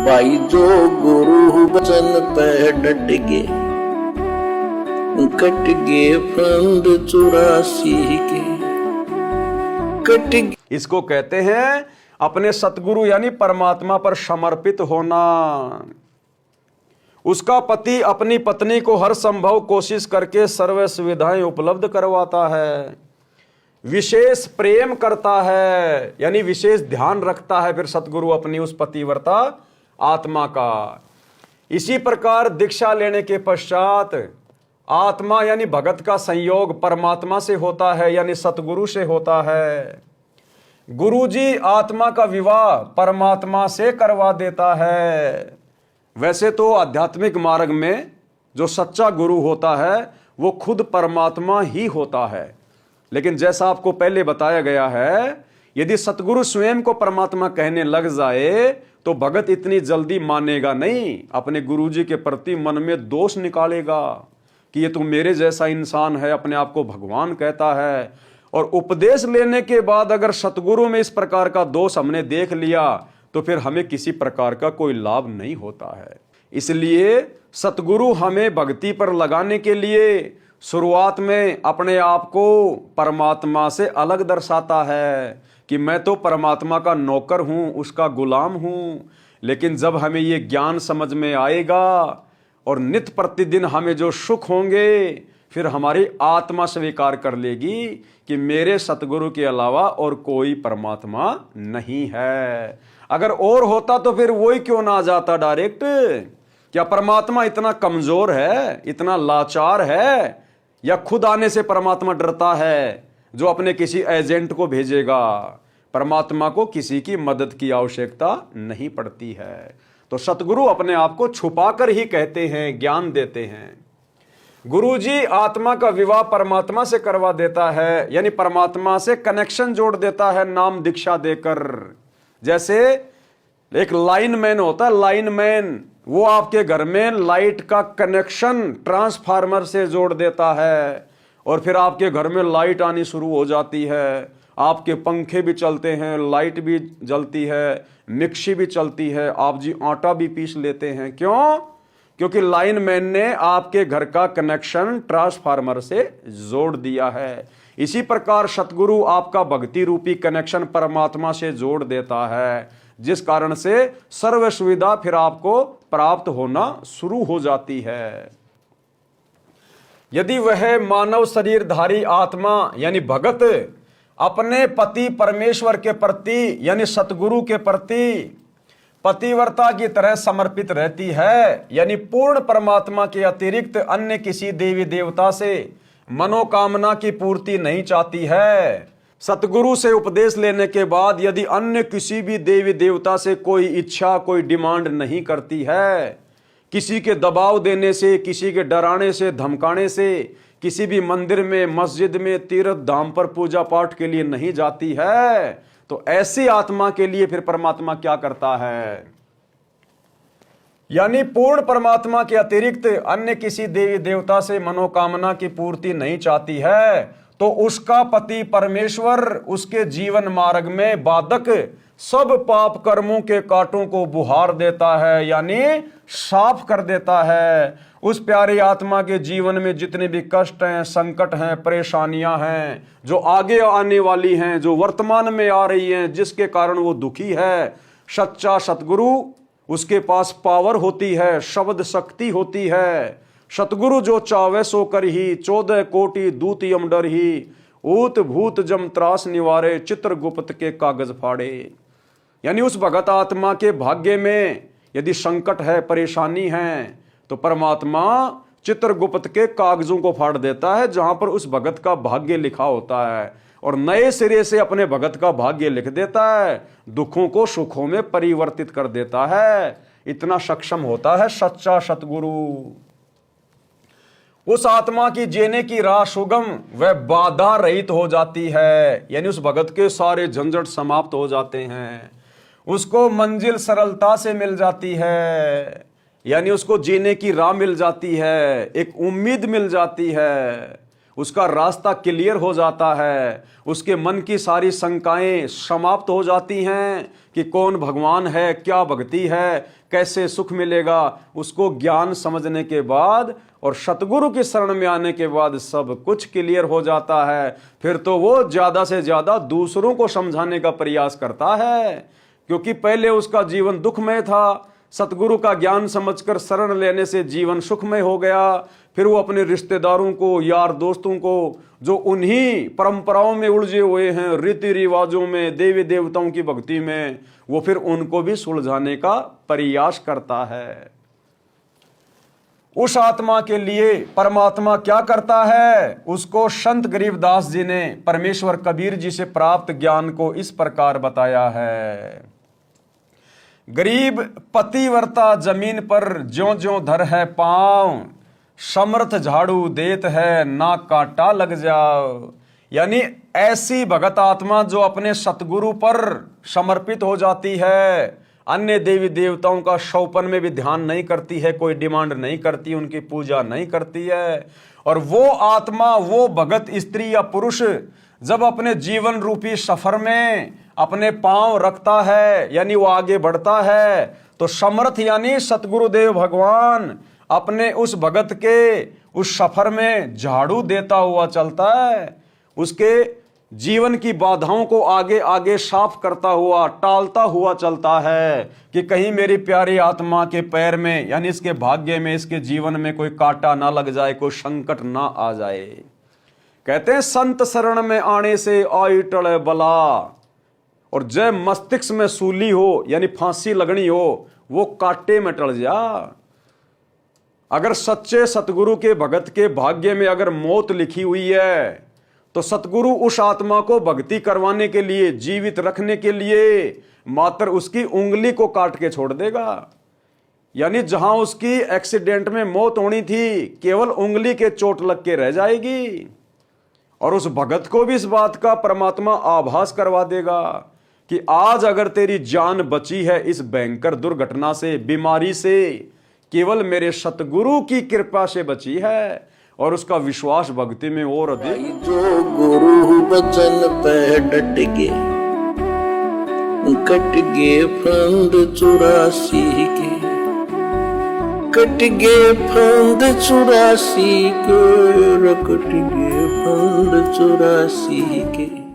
भाई जो गुरु वचन पे डट गए, कट गए फंद 84 के, कट गए। इसको कहते हैं अपने सतगुरु यानी परमात्मा पर समर्पित होना। उसका पति अपनी पत्नी को हर संभव कोशिश करके सर्व सुविधाएं उपलब्ध करवाता है, विशेष प्रेम करता है यानी विशेष ध्यान रखता है फिर सतगुरु अपनी उस पतिव्रता आत्मा का। इसी प्रकार दीक्षा लेने के पश्चात आत्मा यानी भगत का संयोग परमात्मा से होता है यानी सतगुरु से होता है। गुरुजी आत्मा का विवाह परमात्मा से करवा देता है। वैसे तो आध्यात्मिक मार्ग में जो सच्चा गुरु होता है वो खुद परमात्मा ही होता है, लेकिन जैसा आपको पहले बताया गया है, यदि सतगुरु स्वयं को परमात्मा कहने लग जाए तो भगत इतनी जल्दी मानेगा नहीं। अपने गुरुजी के प्रति मन में दोष निकालेगा कि ये तो मेरे जैसा इंसान है, अपने आप को भगवान कहता है। और उपदेश लेने के बाद अगर सतगुरु में इस प्रकार का दोष हमने देख लिया तो फिर हमें किसी प्रकार का कोई लाभ नहीं होता है। इसलिए सतगुरु हमें भक्ति पर लगाने के लिए शुरुआत में अपने आप को परमात्मा से अलग दर्शाता है कि मैं तो परमात्मा का नौकर हूं, उसका गुलाम हूं। लेकिन जब हमें ये ज्ञान समझ में आएगा और नित्य प्रतिदिन हमें जो सुख होंगे, फिर हमारी आत्मा स्वीकार कर लेगी कि मेरे सतगुरु के अलावा और कोई परमात्मा नहीं है। अगर और होता तो फिर वही क्यों ना आ जाता डायरेक्ट। क्या परमात्मा इतना कमजोर है, इतना लाचार है, या खुद आने से परमात्मा डरता है जो अपने किसी एजेंट को भेजेगा? परमात्मा को किसी की मदद की आवश्यकता नहीं पड़ती है। तो सतगुरु अपने आप को छुपाकर ही कहते हैं, ज्ञान देते हैं। गुरुजी आत्मा का विवाह परमात्मा से करवा देता है यानी परमात्मा से कनेक्शन जोड़ देता है नाम दीक्षा देकर। जैसे एक लाइनमैन होता है, लाइनमैन वो आपके घर में लाइट का कनेक्शन ट्रांसफार्मर से जोड़ देता है और फिर आपके घर में लाइट आनी शुरू हो जाती है। आपके पंखे भी चलते हैं, लाइट भी जलती है, मिक्सी भी चलती है, आप जी आटा भी पीस लेते हैं। क्यों? क्योंकि लाइनमैन ने आपके घर का कनेक्शन ट्रांसफार्मर से जोड़ दिया है। इसी प्रकार सतगुरु आपका भक्ति रूपी कनेक्शन परमात्मा से जोड़ देता है, जिस कारण से सर्व सुविधा फिर आपको प्राप्त होना शुरू हो जाती है। यदि वह मानव शरीरधारी आत्मा यानी भगत अपने पति परमेश्वर के प्रति यानी सतगुरु के प्रति पतिव्रता की तरह समर्पित रहती है, यानी पूर्ण परमात्मा के अतिरिक्त अन्य किसी देवी देवता से मनोकामना की पूर्ति नहीं चाहती है, सतगुरु से उपदेश लेने के बाद यदि अन्य किसी भी देवी देवता से कोई इच्छा, कोई डिमांड नहीं करती है, किसी के दबाव देने से, किसी के डराने से, धमकाने से, किसी भी मंदिर में, मस्जिद में, तीर्थ धाम पर पूजा पाठ के लिए नहीं जाती है, तो ऐसी आत्मा के लिए फिर परमात्मा क्या करता है? यानी पूर्ण परमात्मा के अतिरिक्त अन्य किसी देवी देवता से मनोकामना की पूर्ति नहीं चाहती है, तो उसका पति परमेश्वर उसके जीवन मार्ग में बाधक सब पाप कर्मों के कांटों को बुहार देता है, यानी साफ कर देता है। उस प्यारी आत्मा के जीवन में जितने भी कष्ट हैं, संकट हैं, परेशानियां हैं, जो आगे आने वाली हैं, जो वर्तमान में आ रही हैं, जिसके कारण वो दुखी है, सच्चा सतगुरु उसके पास पावर होती है, शब्द शक्ति होती है। सतगुरु जो चावे सो कर ही 14 कोटि दूत यम डर ही, ऊत भूत जम त्रास निवारे, चित्रगुप्त के कागज फाड़े। यानी उस भगत आत्मा के भाग्य में यदि संकट है, परेशानी है, तो परमात्मा चित्रगुप्त के कागजों को फाड़ देता है जहां पर उस भगत का भाग्य लिखा होता है, और नए सिरे से अपने भगत का भाग्य लिख देता है, दुखों को सुखों में परिवर्तित कर देता है। इतना सक्षम होता है सच्चा सतगुरु। उस आत्मा की जीने की राह सुगम व बाधा रहित हो जाती है, यानी उस भगत के सारे झंझट समाप्त हो जाते हैं, उसको मंजिल सरलता से मिल जाती है, यानी उसको जीने की राह मिल जाती है, एक उम्मीद मिल जाती है। उसका रास्ता क्लियर हो जाता है, उसके मन की सारी शंकाएं समाप्त हो जाती हैं कि कौन भगवान है, क्या भक्ति है, कैसे सुख मिलेगा। उसको ज्ञान समझने के बाद और सतगुरु की शरण में आने के बाद सब कुछ क्लियर हो जाता है। फिर तो वो ज्यादा से ज्यादा दूसरों को समझाने का प्रयास करता है, क्योंकि पहले उसका जीवन दुखमय था। सतगुरु का ज्ञान समझकर शरण लेने से जीवन सुखमय हो गया। फिर वो अपने रिश्तेदारों को, यार दोस्तों को, जो उन्हीं परंपराओं में उलझे हुए हैं, रीति रिवाजों में, देवी देवताओं की भक्ति में, वो फिर उनको भी सुलझाने का प्रयास करता है। उस आत्मा के लिए परमात्मा क्या करता है, उसको संत गरीबदास जी ने परमेश्वर कबीर जी से प्राप्त ज्ञान को इस प्रकार बताया है। गरीब पतिव्रता जमीन पर ज्यों ज्यों धर है पांव, समर्थ झाड़ू देत है ना कांटा लग जाओ। यानी ऐसी भगत आत्मा जो अपने सतगुरु पर समर्पित हो जाती है, अन्य देवी देवताओं का शौपन में भी ध्यान नहीं करती है, कोई डिमांड नहीं करती, उनकी पूजा नहीं करती है। और वो आत्मा, वो भगत स्त्री या पुरुष जब अपने जीवन रूपी सफर में अपने पांव रखता है, यानी वो आगे बढ़ता है, तो समर्थ यानी सतगुरुदेव भगवान अपने उस भगत के उस सफर में झाड़ू देता हुआ चलता है, उसके जीवन की बाधाओं को आगे आगे साफ करता हुआ, टालता हुआ चलता है कि कहीं मेरी प्यारी आत्मा के पैर में, यानी इसके भाग्य में, इसके जीवन में कोई कांटा ना लग जाए, कोई संकट ना आ जाए। कहते हैं संत शरण में आने से आई टले बला, और जय मस्तिष्क में सूली हो, यानी फांसी लगनी हो, वो कांटे में टल जा। अगर सच्चे सतगुरु के भगत के भाग्य में अगर मौत लिखी हुई है, तो सतगुरु उस आत्मा को भक्ति करवाने के लिए, जीवित रखने के लिए मात्र उसकी उंगली को काट के छोड़ देगा। यानी जहां उसकी एक्सीडेंट में मौत होनी थी, केवल उंगली के चोट लग के रह जाएगी। और उस भगत को भी इस बात का परमात्मा आभास करवा देगा कि आज अगर तेरी जान बची है इस भयंकर दुर्घटना से, बीमारी से, केवल मेरे सतगुरु की कृपा से बची है। और उसका विश्वास भक्ति में और अधिक। जो गुरु बचन पे डट के, कट गे फंद 84 के, कट गे फंद 84 के, कट गे फंद 84 के।